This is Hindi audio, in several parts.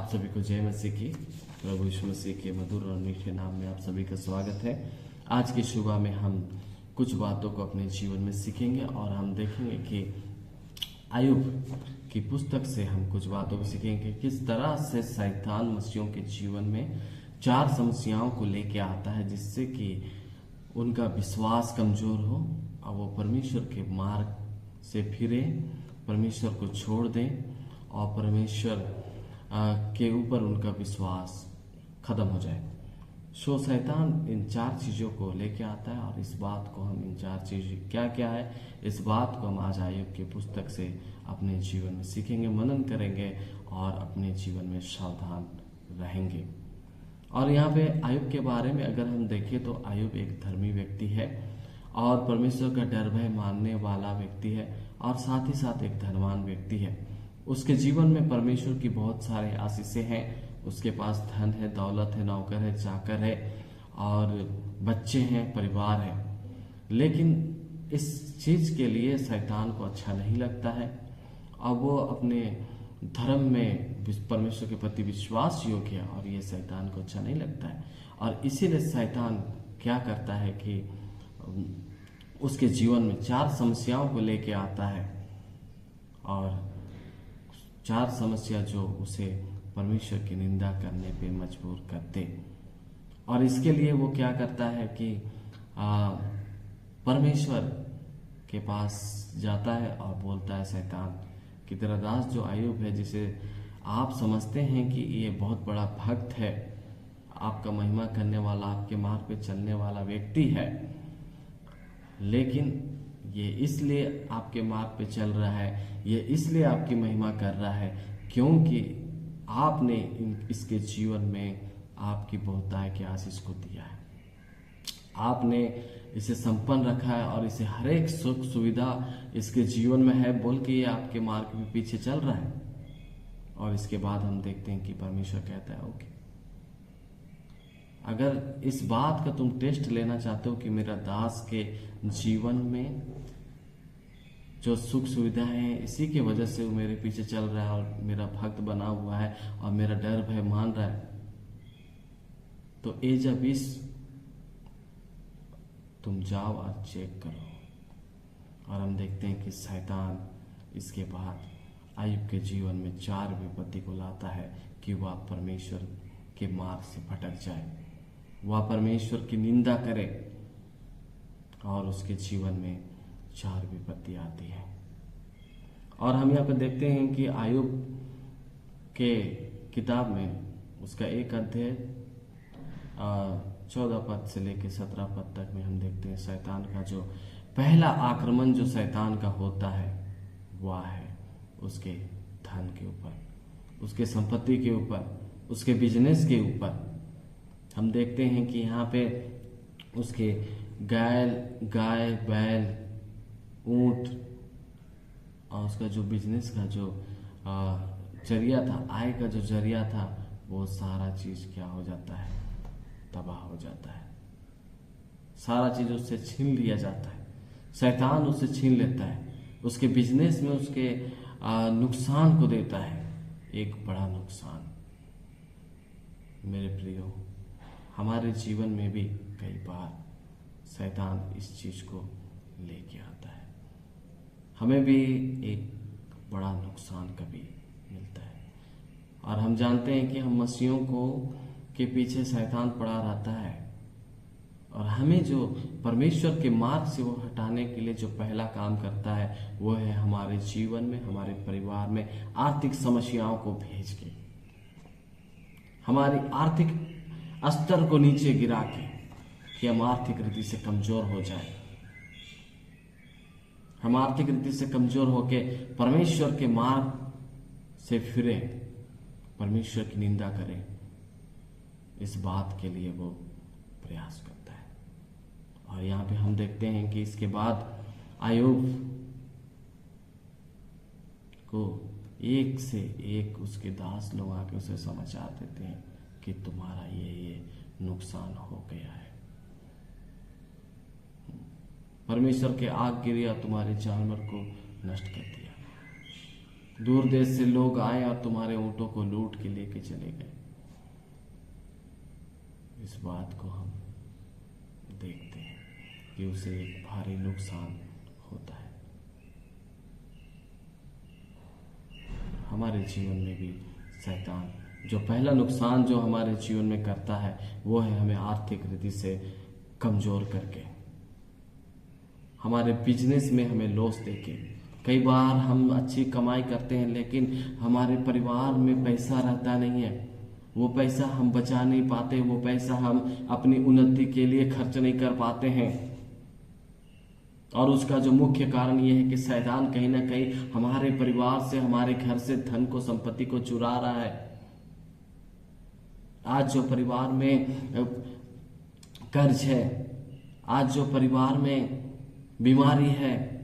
आप सभी को जय मसीह की। प्रभु यीशु मसीह के मधुर और मीठे नाम में आप सभी का स्वागत है। आज की सुबह में हम कुछ बातों को अपने जीवन में सीखेंगे और हम देखेंगे कि आयुब की पुस्तक से हम कुछ बातों को सीखेंगे किस तरह से शैतान मसीहों के जीवन में 4 समस्याओं को लेके आता है जिससे कि उनका विश्वास कमजोर हो और वो परमेश्वर के मार्ग से फिरे, परमेश्वर को छोड़ दें और परमेश्वर के ऊपर उनका विश्वास खत्म हो जाए। शैतान इन 4 चीज़ों को लेके आता है और इस बात को हम इन 4 चीज़ क्या क्या है इस बात को हम आज आयुब की पुस्तक से अपने जीवन में सीखेंगे, मनन करेंगे और अपने जीवन में सावधान रहेंगे। और यहाँ पे आयुब के बारे में अगर हम देखें तो आयुब एक धर्मी व्यक्ति है और परमेश्वर का डर भय मानने वाला व्यक्ति है और साथ ही साथ एक धनवान व्यक्ति है। उसके जीवन में परमेश्वर की बहुत सारे आशीषें हैं। उसके पास धन है, दौलत है, नौकर है, चाकर है और बच्चे हैं, परिवार है। लेकिन इस चीज के लिए शैतान को अच्छा नहीं लगता है और वो अपने धर्म में परमेश्वर के प्रति विश्वास योग्य है और ये शैतान को अच्छा नहीं लगता है। और इसीलिए शैतान क्या करता है कि उसके जीवन में 4 समस्याओं को लेके आता है और 4 समस्या जो उसे परमेश्वर की निंदा करने पे मजबूर करते। और इसके लिए वो क्या करता है कि परमेश्वर के पास जाता है और बोलता है शैतान कि तेरा दास जो आयुब है, जिसे आप समझते हैं कि ये बहुत बड़ा भक्त है, आपका महिमा करने वाला, आपके मार्ग पे चलने वाला व्यक्ति है, लेकिन ये इसलिए आपके मार्ग पे चल रहा है, ये इसलिए आपकी महिमा कर रहा है क्योंकि आपने इसके जीवन में आपकी बहुतायत की आशीष को दिया है। आपने इसे संपन्न रखा है और इसे हर एक सुख सुविधा इसके जीवन में है बोल के ये आपके मार्ग में पीछे चल रहा है। और इसके बाद हम देखते हैं कि परमेश्वर कहता है ओके, अगर इस बात का तुम टेस्ट लेना चाहते हो कि मेरा दास के जीवन में जो सुख सुविधा है इसी की वजह से वो मेरे पीछे चल रहा है और मेरा भक्त बना हुआ है और मेरा डर भय मान रहा है, तो एज अबीस तुम जाओ और चेक करो। और हम देखते हैं कि शैतान इसके बाद आयुब के जीवन में 4 विपत्ति को लाता है कि वह परमेश्वर के मार्ग से भटक जाए, वह परमेश्वर की निंदा करे और उसके जीवन में 4 विपत्ति आती है। और हम यहाँ पे देखते हैं कि आयुब के किताब में उसका 1 अध्याय 14 पद से लेकर 17 पद तक में हम देखते हैं शैतान का जो पहला आक्रमण जो शैतान का होता है वह है उसके धन के ऊपर, उसके संपत्ति के ऊपर, उसके बिजनेस के ऊपर। हम देखते हैं कि यहाँ पे उसके गाय बैल ऊंट और उसका जो बिजनेस का जो जरिया था, आय का जो जरिया था, वो सारा चीज क्या हो जाता है, तबाह हो जाता है। सारा चीज उससे छीन लिया जाता है, शैतान उससे छीन लेता है, उसके बिजनेस में उसके नुकसान को देता है, एक बड़ा नुकसान। मेरे प्रियो, हमारे जीवन में भी कई बार शैतान इस चीज को लेके आता है, हमें भी एक बड़ा नुकसान कभी मिलता है। और हम जानते हैं कि हम मसीहों को के पीछे शैतान पड़ा रहता है और हमें जो परमेश्वर के मार्ग से वो हटाने के लिए जो पहला काम करता है वो है हमारे जीवन में, हमारे परिवार में आर्थिक समस्याओं को भेज के, हमारी आर्थिक स्तर को नीचे गिरा के कि हम आर्थिक रीति से कमजोर हो जाए, हम आर्थिक रीति से कमजोर होके परमेश्वर के मार्ग से फिरे, परमेश्वर की निंदा करें। इस बात के लिए वो प्रयास करता है। और यहाँ पे हम देखते हैं कि इसके बाद आयुब को एक से एक उसके दास लोग आके उसे समाचार देते हैं कि तुम्हारा ये नुकसान हो गया है, परमेश्वर के आग गिरी और तुम्हारे जानवर को नष्ट कर दिया। दूर देश से लोग आए और तुम्हारे ऊँटों को लूट के लेके चले गए। इस बात को हम देखते हैं कि उसे एक भारी नुकसान होता है। हमारे जीवन में भी शैतान जो पहला नुकसान जो हमारे जीवन में करता है वो है हमें आर्थिक रीति से कमजोर करके, हमारे बिजनेस में हमें लॉस देके। कई बार हम अच्छी कमाई करते हैं लेकिन हमारे परिवार में पैसा रहता नहीं है, वो पैसा हम बचा नहीं पाते, वो पैसा हम अपनी उन्नति के लिए खर्च नहीं कर पाते हैं। और उसका जो मुख्य कारण ये है कि शैतान कहीं ना कहीं हमारे परिवार से, हमारे घर से धन को, संपत्ति को चुरा रहा है। आज जो परिवार में कर्ज है, आज जो परिवार में बीमारी है,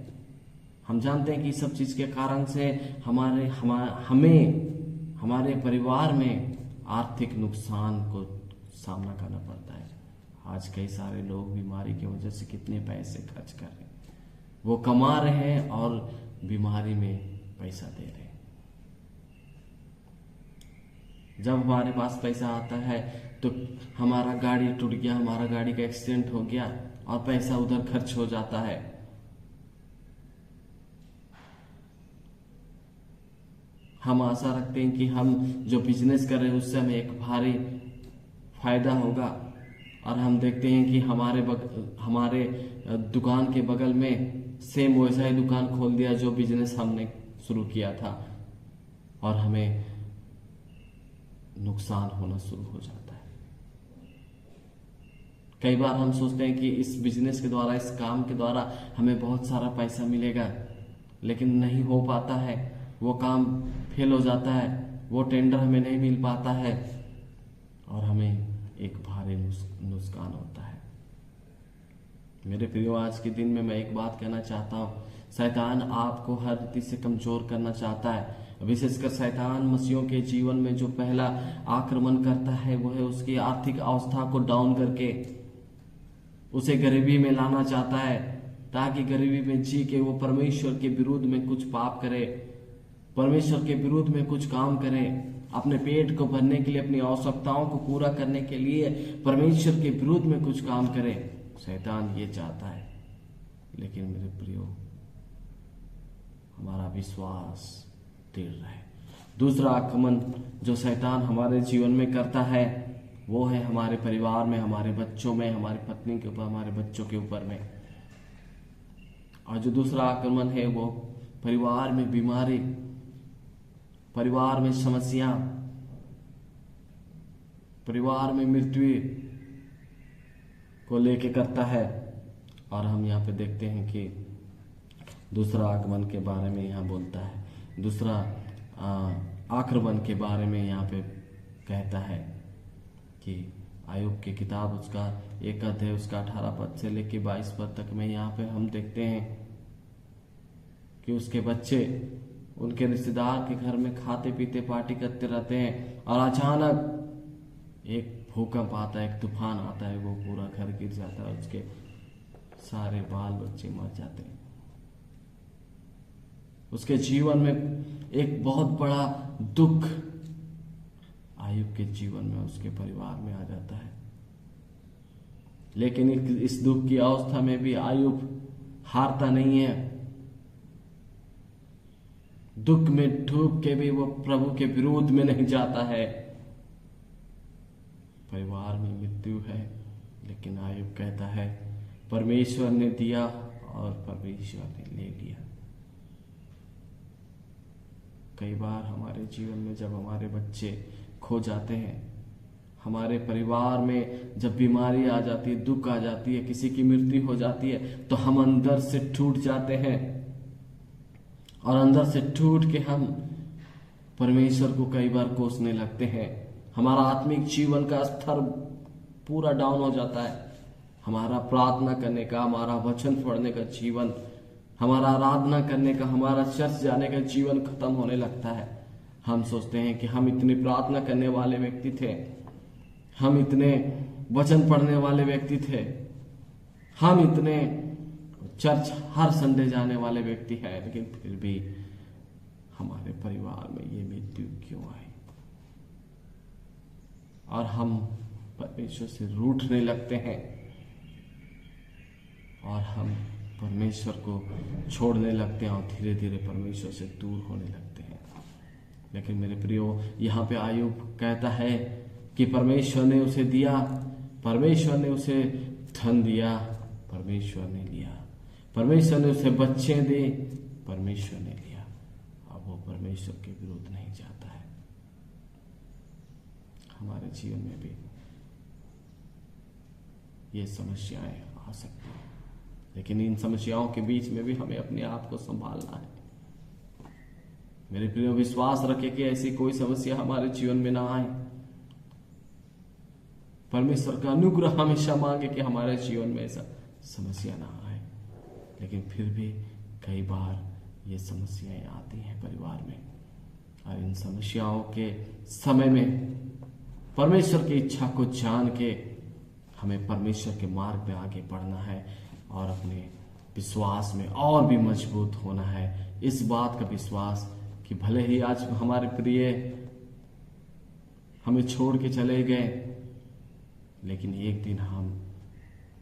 हम जानते हैं कि सब चीज के कारण से हमें हमारे परिवार में आर्थिक नुकसान को सामना करना पड़ता है। आज कई सारे लोग बीमारी की वजह से कितने पैसे खर्च कर रहे हैं, वो कमा रहे हैं और बीमारी में पैसा दे रहे हैं। जब हमारे पास पैसा आता है तो हमारा गाड़ी टूट गया, हमारा गाड़ी का एक्सीडेंट हो गया और पैसा उधर खर्च हो जाता है। हम आशा रखते हैं कि हम जो बिजनेस कर रहे हैं उससे हमें एक भारी फायदा होगा, और हम देखते हैं कि हमारे दुकान के बगल में सेम वैसा ही दुकान खोल दिया जो बिजनेस हमने शुरू किया था, और हमें नुकसान होना शुरू हो जाता है। कई बार हम सोचते हैं कि इस बिजनेस के द्वारा, इस काम के द्वारा हमें बहुत सारा पैसा मिलेगा, लेकिन नहीं हो पाता है। वो काम फेल हो जाता है, वो टेंडर हमें नहीं मिल पाता है और हमें एक भारी नुकसान होता है। मेरे प्रियो, आज के दिन में मैं एक बात कहना चाहता हूँ, शैतान आपको हर रीति से कमजोर करना चाहता है। विशेषकर शैतान मसीहों के जीवन में जो पहला आक्रमण करता है वो है उसकी आर्थिक अवस्था को डाउन करके उसे गरीबी में लाना चाहता है, ताकि गरीबी में जी के वो परमेश्वर के विरुद्ध में कुछ पाप करे, परमेश्वर के विरुद्ध में कुछ काम करे, अपने पेट को भरने के लिए, अपनी आवश्यकताओं को पूरा करने के लिए परमेश्वर के विरुद्ध में कुछ काम करे। शैतान ये चाहता है। लेकिन मेरे प्रियो, हमारा विश्वास दृढ़ रहे। दूसरा आक्रमण जो शैतान हमारे जीवन में करता है वो है हमारे परिवार में, हमारे बच्चों में, हमारी पत्नी के ऊपर, हमारे बच्चों के ऊपर में। और जो दूसरा आक्रमण है वो परिवार में बीमारी, परिवार में समस्या, परिवार में मृत्यु को लेके करता है। और हम यहाँ पे देखते हैं कि दूसरा आक्रमण के बारे में यहाँ बोलता है, दूसरा आक्रमण के बारे में यहाँ पे कहता है कि आयुब की किताब उसका 1 अध्याय उसका 18 पद से लेके 22 पद तक में यहाँ पे हम देखते हैं कि उसके बच्चे उनके रिश्तेदार के घर में खाते पीते पार्टी करते रहते हैं, और अचानक एक भूकंप आता है, एक तूफान आता है, वो पूरा घर गिर जाता है, उसके सारे बाल बच्चे मर जाते हैं। उसके जीवन में एक बहुत बड़ा दुख आयुब के जीवन में, उसके परिवार में आ जाता है। लेकिन इस दुख की अवस्था में भी आयुब हारता नहीं है। दुख में डूब के भी वो प्रभु के विरोध में नहीं जाता है। परिवार में मृत्यु है, लेकिन आयुब कहता है परमेश्वर ने दिया और परमेश्वर ने ले लिया। कई बार हमारे जीवन में जब हमारे बच्चे खो जाते हैं, हमारे परिवार में जब बीमारी आ जाती है, दुख आ जाती है, किसी की मृत्यु हो जाती है, तो हम अंदर से टूट जाते हैं, और अंदर से टूट के हम परमेश्वर को कई बार कोसने लगते हैं। हमारा आत्मिक जीवन का स्तर पूरा डाउन हो जाता है। हमारा प्रार्थना करने का, हमारा वचन पढ़ने का जीवन, हमारा आराधना करने का, हमारा चर्च जाने का जीवन खत्म होने लगता है। हम सोचते हैं कि हम इतने प्रार्थना करने वाले व्यक्ति थे, हम इतने वचन पढ़ने वाले व्यक्ति थे, हम इतने चर्च हर संडे जाने वाले व्यक्ति हैं, लेकिन फिर भी हमारे परिवार में ये मृत्यु क्यों आई, और हम परमेश्वर से रूठने लगते हैं और हम परमेश्वर को छोड़ने लगते हैं और धीरे धीरे परमेश्वर से दूर होने लगते हैं। लेकिन मेरे प्रियो, यहाँ पे आयुब कहता है कि परमेश्वर ने उसे दिया, परमेश्वर ने उसे धन दिया, परमेश्वर ने लिया, परमेश्वर ने उसे बच्चे दे, परमेश्वर ने लिया। अब वो परमेश्वर के विरुद्ध नहीं जाता है। हमारे जीवन में भी ये समस्याएं आ सकती हैं, लेकिन इन समस्याओं के बीच में भी हमें अपने आप को संभालना है। मेरे प्रियो, विश्वास रखें कि ऐसी कोई समस्या हमारे जीवन में ना आए। परमेश्वर का अनुग्रह हमेशा मांगे कि हमारे जीवन में ऐसा समस्या ना आए। लेकिन फिर भी कई बार ये समस्याएं आती हैं परिवार में, और इन समस्याओं के समय में परमेश्वर की इच्छा को जान के हमें परमेश्वर के मार्ग पे आगे बढ़ना है और अपने विश्वास में और भी मजबूत होना है। इस बात का विश्वास कि भले ही आज हमारे प्रिय हमें छोड़ के चले गए, लेकिन एक दिन हम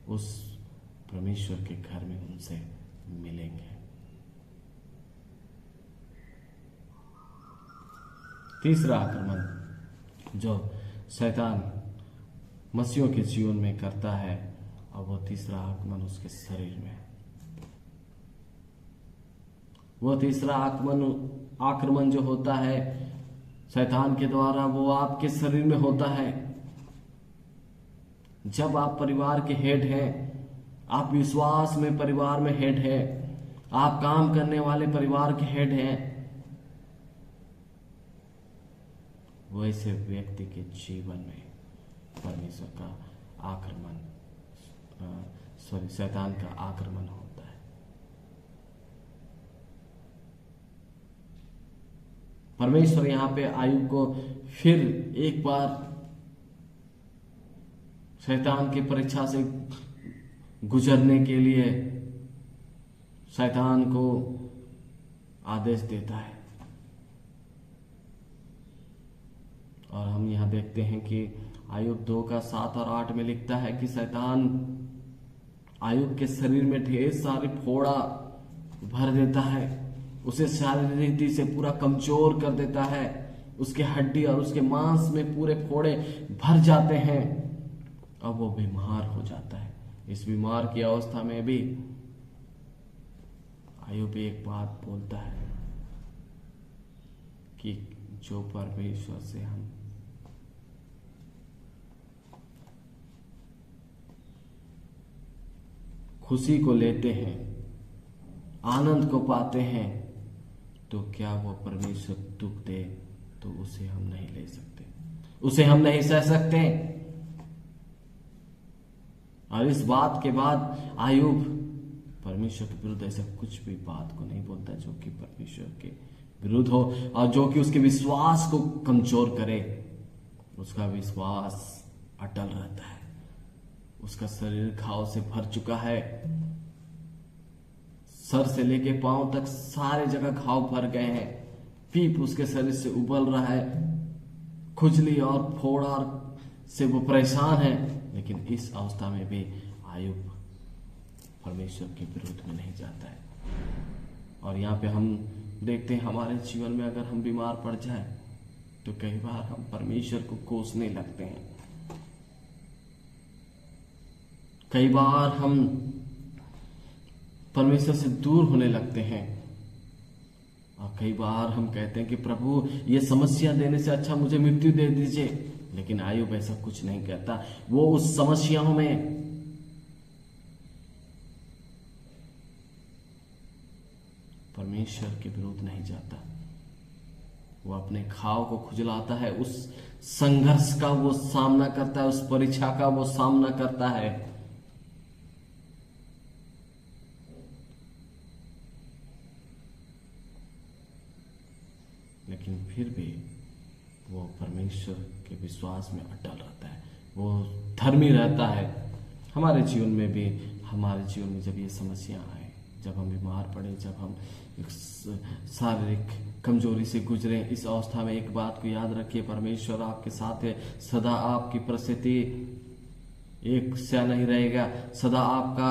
उस परमेश्वर के घर में उनसे मिलेंगे। तीसरा आक्रमण जो शैतान मसीहों के जीवन में करता है, और वो तीसरा आक्रमण उसके शरीर में। वो तीसरा आक्रमण जो होता है शैतान के द्वारा, वो आपके शरीर में होता है। जब आप परिवार के हेड हैं, आप विश्वास में परिवार में हेड हैं, आप काम करने वाले परिवार के हेड हैं, वैसे व्यक्ति के जीवन में परमेश्वर का आक्रमण शैतान का आक्रमण होता है। परमेश्वर यहां पे आयुब को फिर एक बार शैतान की परीक्षा से गुजरने के लिए शैतान को आदेश देता है। और हम यहां देखते हैं कि आयुब 2:7 और 8 में लिखता है कि शैतान आयुब के शरीर में ढेर सारे फोड़ा भर देता है, उसे शारीरिक रीति से पूरा कमजोर कर देता है, उसके हड्डी और उसके मांस में पूरे फोड़े भर जाते हैं, अब वो बीमार हो जाता है। इस बीमार की अवस्था में भी आयुब एक बात बोलता है कि जो परमेश्वर से हम खुशी को लेते हैं, आनंद को पाते हैं, तो क्या वो परमेश्वर दुख दे तो उसे हम नहीं ले सकते, उसे हम नहीं सह सकते। और इस बात के बाद आयुब परमेश्वर के विरुद्ध ऐसा कुछ भी बात को नहीं बोलता जो कि परमेश्वर के विरुद्ध हो और जो कि उसके विश्वास को कमजोर करे। उसका विश्वास अटल रहता है। उसका शरीर घाव से भर चुका है, सर से लेके पांव तक सारे जगह घाव भर गए हैं, पीप उसके शरीर से उबल रहा है, खुजली और फोड़ा से वो परेशान है। लेकिन इस अवस्था में भी आयुब परमेश्वर के विरुद्ध में नहीं जाता है। और यहाँ पे हम देखते हैं हमारे जीवन में अगर हम बीमार पड़ जाए तो कई बार हम परमेश्वर को कोसने लगते हैं, कई बार हम परमेश्वर से दूर होने लगते हैं, और कई बार हम कहते हैं कि प्रभु ये समस्या देने से अच्छा मुझे मृत्यु दे दीजिए। लेकिन आयुब ऐसा कुछ नहीं कहता। वो उस समस्याओं में परमेश्वर के विरुद्ध नहीं जाता। वो अपने घाव को खुजलाता है, उस संघर्ष का वो सामना करता है, उस परीक्षा का वो सामना करता है। लेकिन फिर भी वो परमेश्वर के विश्वास में अटल रहता है, वो धर्मी रहता है। हमारे जीवन में भी, हमारे जीवन में जब ये समस्या आए जब हम बीमार पड़े, जब हम शारीरिक कमजोरी से गुजरे, इस अवस्था में एक बात को याद रखिए, परमेश्वर आपके साथ है। सदा आपकी परिस्थिति एक सा नहीं रहेगा, सदा आपका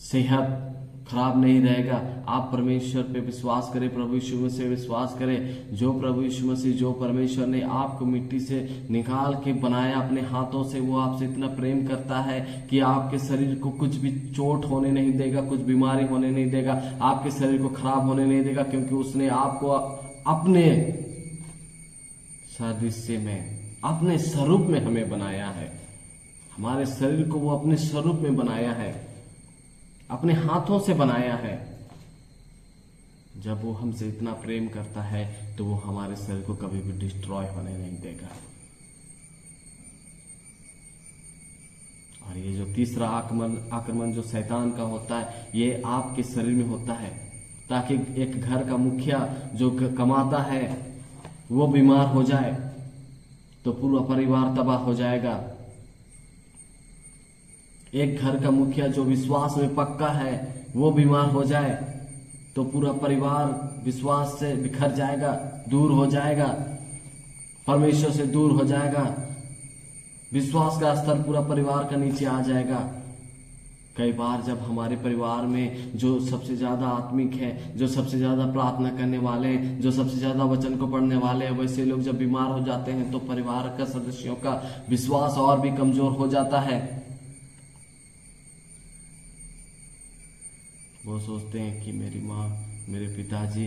सेहत खराब नहीं रहेगा। आप परमेश्वर पे विश्वास करें, प्रभु यीशु मसीह से विश्वास करें। जो प्रभु यीशु मसीह, जो परमेश्वर ने आपको मिट्टी से निकाल के बनाया अपने हाथों से, वो आपसे इतना प्रेम करता है कि आपके शरीर को कुछ भी चोट होने नहीं देगा, कुछ बीमारी होने नहीं देगा, आपके शरीर को खराब होने नहीं देगा, क्योंकि उसने आपको अपने सादृश्य में, अपने स्वरूप में हमें बनाया है। हमारे शरीर को वो अपने स्वरूप में बनाया है, अपने हाथों से बनाया है। जब वो हमसे इतना प्रेम करता है तो वो हमारे शरीर को कभी भी डिस्ट्रॉय होने नहीं देगा। और ये जो तीसरा आक्रमण जो शैतान का होता है, ये आपके शरीर में होता है, ताकि एक घर का मुखिया जो कमाता है वो बीमार हो जाए तो पूरा परिवार तबाह हो जाएगा। एक घर का मुखिया जो विश्वास में पक्का है वो बीमार हो जाए तो पूरा परिवार विश्वास से बिखर जाएगा, दूर हो जाएगा, परमेश्वर से दूर हो जाएगा, विश्वास का स्तर पूरा परिवार का नीचे आ जाएगा। कई बार जब हमारे परिवार में जो सबसे ज्यादा आत्मिक है, जो सबसे ज्यादा प्रार्थना करने वाले हैं, जो सबसे ज्यादा वचन को पढ़ने वाले हैं, वैसे लोग जब बीमार हो जाते हैं तो परिवार का सदस्यों का विश्वास और भी कमजोर हो जाता है। वो सोचते हैं कि मेरी माँ, मेरे पिताजी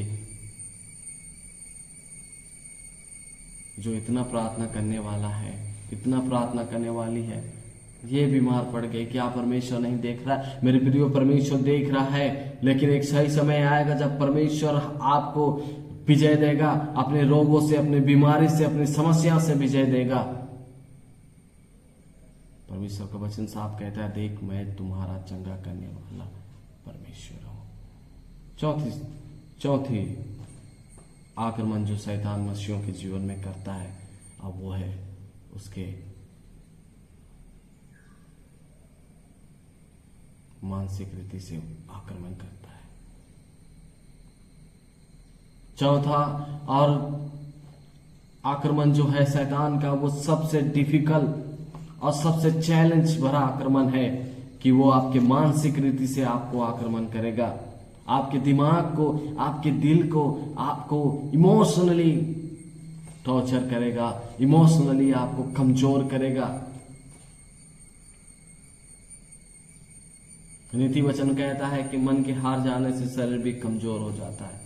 जो इतना प्रार्थना करने वाला है, इतना प्रार्थना करने वाली है, ये बीमार पड़ गए, क्या परमेश्वर नहीं देख रहा? मेरे प्रियो, परमेश्वर देख रहा है, लेकिन एक सही समय आएगा जब परमेश्वर आपको विजय देगा, अपने रोगों से, अपनी बीमारी से, अपनी समस्या से विजय देगा। परमेश्वर का वचन साफ कहता है, देख मैं तुम्हारा चंगा करने वाला परमेश्वर हूं। चौथी आक्रमण जो शैतान मसीहों के जीवन में करता है, अब वो है उसके मानसिक रीति से आक्रमण करता है। चौथा और आक्रमण जो है शैतान का, वो सबसे डिफिकल्ट और सबसे चैलेंज भरा आक्रमण है कि वो आपके मानसिक रीति से आपको आक्रमण करेगा, आपके दिमाग को, आपके दिल को, आपको इमोशनली टॉर्चर करेगा, इमोशनली आपको कमजोर करेगा। नीति वचन कहता है कि मन के हार जाने से शरीर भी कमजोर हो जाता है।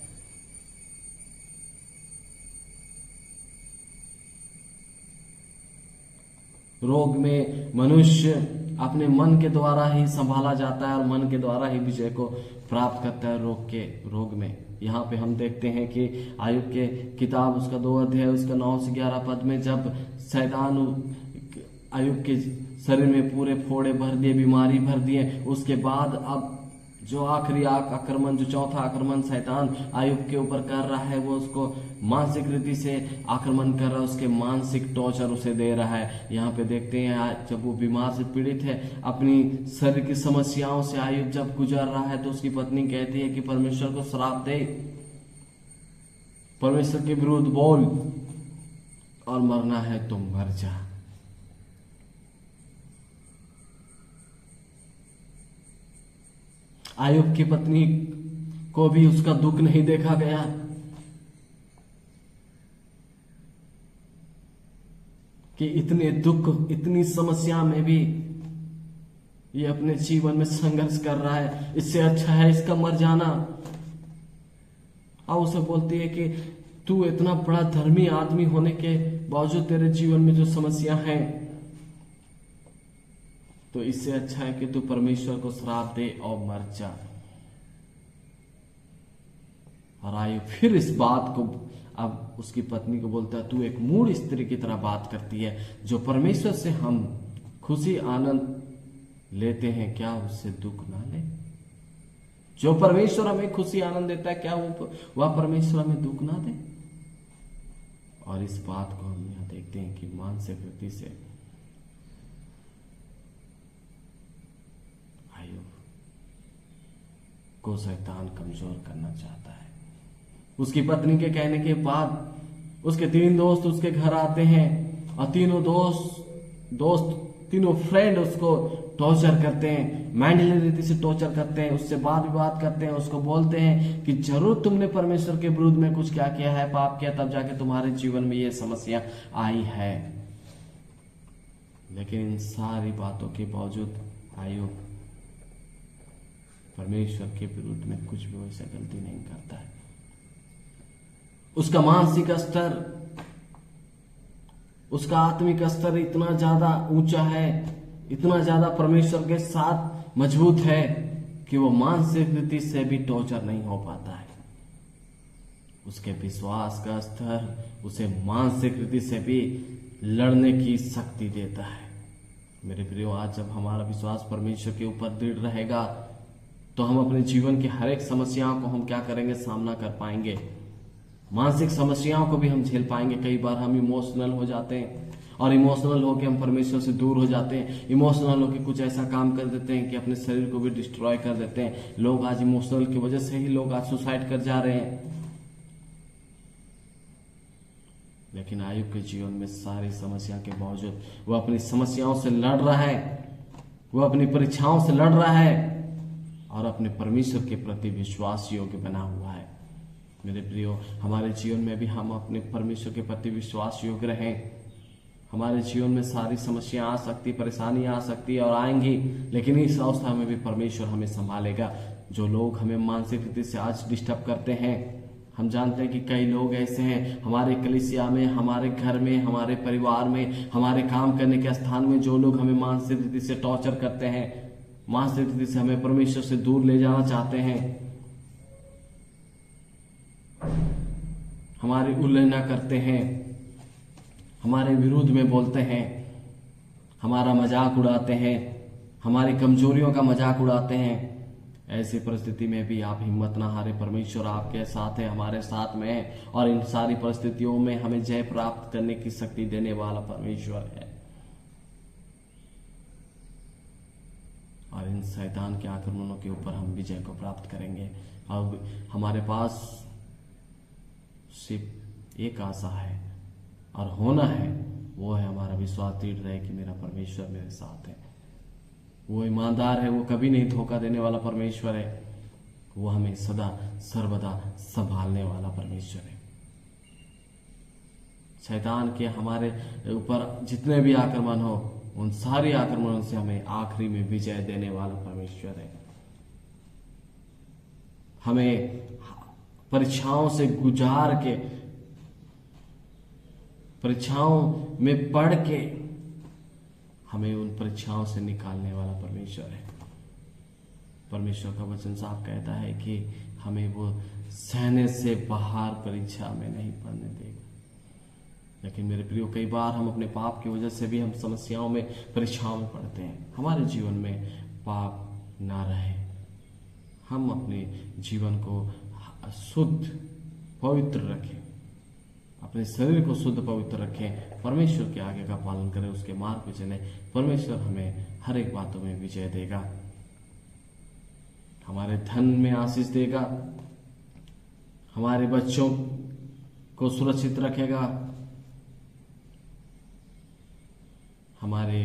रोग में मनुष्य अपने मन के द्वारा ही संभाला जाता है और मन के द्वारा ही विजय को प्राप्त करता है रोग में। यहाँ पे हम देखते हैं कि आयुब के किताब उसका 2 अध्याय उसका 9 से 11 पद में, जब शैतान आयुब के शरीर में पूरे फोड़े भर दिए, बीमारी भर दिए, उसके बाद अब जो आखिरी आक्रमण, जो चौथा आक्रमण शैतान आयुब के ऊपर कर रहा है, वो उसको मानसिक रीति से आक्रमण कर रहा है, उसके मानसिक टॉर्चर उसे दे रहा है। यहाँ पे देखते हैं जब वो बीमार से पीड़ित है, अपनी शरीर की समस्याओं से आयुब जब गुजर रहा है, तो उसकी पत्नी कहती है कि परमेश्वर को श्राप दे, परमेश्वर के विरुद्ध बोल, और मरना है तो मर जा। आयुब की पत्नी को भी उसका दुख नहीं देखा गया। कि इतने दुख, इतनी समस्या में भी ये अपने जीवन में संघर्ष कर रहा है, इससे अच्छा है इसका मर जाना। और उसे बोलती है कि तू इतना बड़ा धर्मी आदमी होने के बावजूद तेरे जीवन में जो समस्या है, तो इससे अच्छा है कि तू परमेश्वर को श्राप दे और मर जा। और आयु फिर इस बात को अब उसकी पत्नी को बोलता है, तू एक मूढ़ स्त्री की तरह बात करती है। जो परमेश्वर से हम खुशी आनंद लेते हैं, क्या उससे दुख ना ले? जो परमेश्वर हमें खुशी आनंद देता है, क्या वह परमेश्वर हमें दुख ना दे? और इस बात को हम यहां देखते हैं कि मानसिक रीति से को शैतान कमजोर करना चाहता है। उसकी पत्नी के कहने के बाद उसके 3 दोस्त उसके घर आते हैं और तीनों फ्रेंड उसको टॉर्चर करते हैं, मेंटली रीति से टॉर्चर करते हैं, उससे बात विवाद करते हैं, उसको बोलते हैं कि जरूर तुमने परमेश्वर के विरुद्ध में कुछ क्या किया है, पाप किया, तब जाके तुम्हारे जीवन में ये समस्या आई है। लेकिन इन सारी बातों के बावजूद आयुब परमेश्वर के विरुद्ध में कुछ भी वैसा गलती नहीं करता है। उसका मानसिक स्तर, उसका आत्मिक स्तर इतना ज्यादा ऊंचा है, इतना ज्यादा परमेश्वर के साथ मजबूत है कि वो मानसिक रीति से भी टॉर्चर नहीं हो पाता है। उसके विश्वास का स्तर उसे मानसिक रीति से भी लड़ने की शक्ति देता है। मेरे प्रियो, आज जब हमारा विश्वास परमेश्वर के ऊपर दृढ़ रहेगा तो हम अपने जीवन की हर एक समस्याओं को हम क्या करेंगे, सामना कर पाएंगे। मानसिक समस्याओं को भी हम झेल पाएंगे। कई बार हम इमोशनल हो जाते हैं और इमोशनल होकर हम परमेश्वर से दूर हो जाते हैं। इमोशनल होकर कुछ ऐसा काम कर देते हैं कि अपने शरीर को भी डिस्ट्रॉय कर देते हैं। लोग आज इमोशनल की वजह से ही लोग आज सुसाइड कर जा रहे हैं। लेकिन आयुब के जीवन में सारी समस्या के बावजूद वो अपनी समस्याओं से लड़ रहा है, वो अपनी परीक्षाओं से लड़ रहा है और अपने परमेश्वर के प्रति विश्वास योग्य बना हुआ है। मेरे प्रियो, हमारे जीवन में भी हम अपने परमेश्वर के प्रति विश्वास योग्य रहें। हमारे जीवन में सारी समस्या आ सकती, परेशानी आ सकती और आएंगी, लेकिन इस अवस्था में भी परमेश्वर हमें संभालेगा। जो लोग हमें मानसिक रीति से आज डिस्टर्ब करते हैं, हम जानते हैं कि कई लोग ऐसे हैं हमारे कलीसिया में, हमारे घर में, हमारे परिवार में, हमारे काम करने के स्थान में, जो लोग हमें मानसिक रीति से टॉर्चर करते हैं, मानसिक रीति से हमें परमेश्वर से दूर ले जाना चाहते हैं, हमारी उल्लंघना करते हैं, हमारे विरुद्ध में बोलते हैं, हमारा मजाक उड़ाते हैं, हमारी कमजोरियों का मजाक उड़ाते हैं। ऐसी परिस्थिति में भी आप हिम्मत ना हारे, परमेश्वर आपके साथ है, हमारे साथ में है और इन सारी परिस्थितियों में हमें जय प्राप्त करने की शक्ति देने वाला परमेश्वर है। और इन शैतान के आक्रमणों के ऊपर हम विजय को प्राप्त करेंगे। अब हमारे पास सिर्फ एक आशा है और होना है, वो है हमारा विश्वास दृढ़ रहे कि मेरा परमेश्वर मेरे साथ है। वो ईमानदार है, वो कभी नहीं धोखा देने वाला परमेश्वर है, वो हमें सदा सर्वदा संभालने वाला परमेश्वर है। शैतान के हमारे ऊपर जितने भी आक्रमण हो, उन सारे आक्रमणों से हमें आखिरी में विजय देने वाला परमेश्वर है। हमें परीक्षाओं से गुजार के, परीक्षाओं में पढ़ के हमें उन परीक्षाओं से निकालने वाला परमेश्वर है। परमेश्वर का वचन साफ कहता है कि हमें वो सहने से बाहर परीक्षा में नहीं पड़ने देगा। लेकिन मेरे प्रियो, कई बार हम अपने पाप की वजह से भी हम समस्याओं में, परीक्षाओं में पड़ते हैं। हमारे जीवन में पाप ना रहे, हम अपने जीवन को शुद्ध पवित्र रखें, अपने शरीर को शुद्ध पवित्र रखें, परमेश्वर के आगे का पालन करें, उसके मार्ग पे चलें। परमेश्वर हमें हर एक बातों में विजय देगा, हमारे धन में आशीष देगा, हमारे बच्चों को सुरक्षित रखेगा, हमारे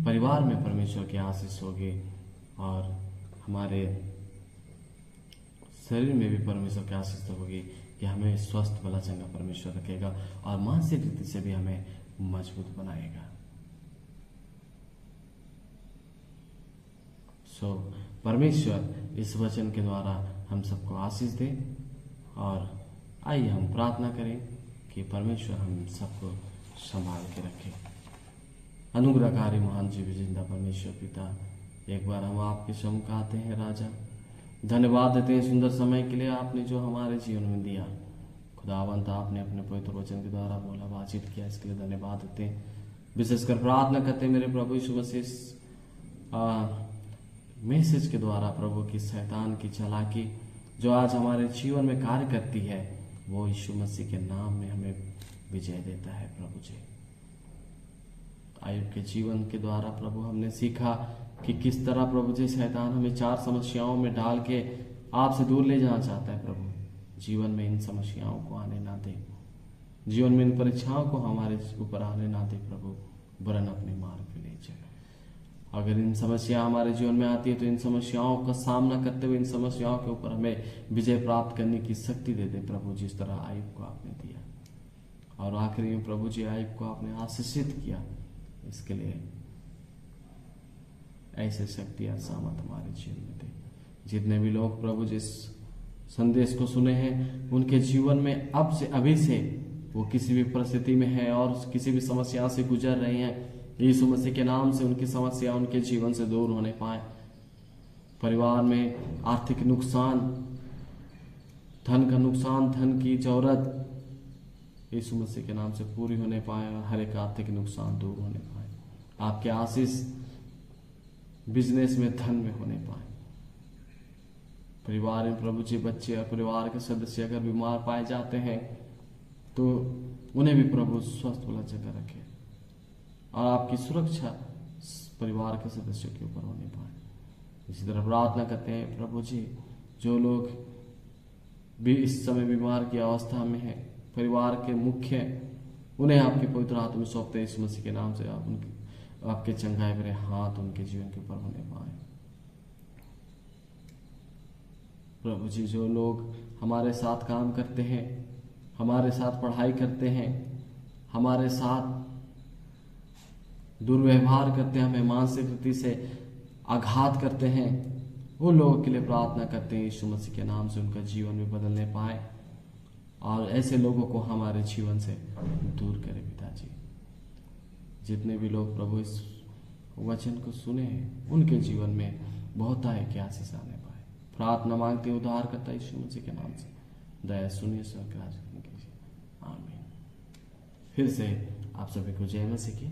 परिवार में परमेश्वर की आशीष होगी और हमारे शरीर में भी परमेश्वर की आशीष होगी कि हमें स्वस्थ भला चंगा परमेश्वर रखेगा और मानसिक रीति से भी हमें मजबूत बनाएगा। परमेश्वर इस वचन के द्वारा हम सबको आशीष दे और आइए हम प्रार्थना करें कि परमेश्वर हम सबको संभाल के रखे। अनुग्रहकारी महान जीव जिंदा परमेश्वर पिता, एक बार हम आपके सम्मुख आते हैं राजा, धन्यवाद देते हैं सुंदर समय के लिए आपने जो हमारे जीवन में दिया। खुदावंत, आपने अपने पवित्र वचन के द्वारा बोला, बातचीत किया, इसके लिए धन्यवाद देते हैं। विशेषकर प्रार्थना करते हैं मेरे प्रभु यीशु मसीह मैसेज के द्वारा प्रभु की शैतान की चालाकी जो आज हमारे जीवन में कार्य करती है, वो यीशु मसीह के नाम में हमें विजय देता है। प्रभु जी, आयुब के जीवन के द्वारा प्रभु हमने सीखा कि किस तरह प्रभु जी शैतान हमें 4 समस्याओं में डाल के आपसे दूर ले जाना चाहता है। प्रभु जीवन में इन समस्याओं को आने ना दे, जीवन में इन परीक्षाओं को हमारे ऊपर आने ना दे प्रभु, वरन अपने मार्ग पे ले चले। अगर इन समस्या हमारे जीवन में आती है तो इन समस्याओं का सामना करते हुए इन समस्याओं के ऊपर हमें विजय प्राप्त करने की शक्ति दे दे प्रभु, जिस तरह आयुब को आपने दिया। और आखिरी में प्रभु जी आयुब को आपने आशीषित किया, इसके लिए ऐसे शक्ति और सामर्थ हमारे जीवन में दे। जितने भी लोग प्रभु जिस संदेश को सुने हैं उनके जीवन में अब से अभी से वो किसी भी परिस्थिति में है और किसी भी समस्या से गुजर रहे हैं, यीशु मसीह के नाम से उनकी समस्या उनके जीवन से दूर होने पाए। परिवार में आर्थिक नुकसान, धन का नुकसान, धन की जरूरत यीशु मसीह के नाम से पूरी होने पाए और हर एक आर्थिक नुकसान दूर होने पाए। आपके आशीष बिजनेस में, धन में होने पाए। परिवार में प्रभु जी बच्चे और परिवार के सदस्य अगर बीमार पाए जाते हैं तो उन्हें भी प्रभु स्वस्थ वाला जगह रखे और आपकी सुरक्षा परिवार के सदस्यों के ऊपर होने पाए। इसी तरह प्रार्थना करते हैं प्रभु जी, जो लोग भी इस समय बीमार की अवस्था में है, परिवार के मुख्य, उन्हें आपके पवित्र हाथ में सौंपते हैं। इस मसीह के नाम से आप उनके आपके चंगाई भरे हाथ उनके जीवन के ऊपर होने पाए। प्रभु जी, जो लोग हमारे साथ काम करते हैं, हमारे साथ पढ़ाई करते हैं, हमारे साथ दुर्व्यवहार करते हैं, हमें मानसिक रीति से आघात करते हैं, उन लोगों के लिए प्रार्थना करते हैं यीशु मसीह के नाम से उनका जीवन भी बदलने पाए और ऐसे लोगों को हमारे जीवन से दूर करें पिताजी। जितने भी लोग प्रभु इस वचन को सुने हैं उनके जीवन में बहुत आए कि आशीष आने पाए। प्रार्थना मांगते उद्धार करता यीशु मसीह के नाम से, दया सुनिए, स्वर्ग राज कीजिए, आमीन। फिर से आप सभी को जय मसीह की।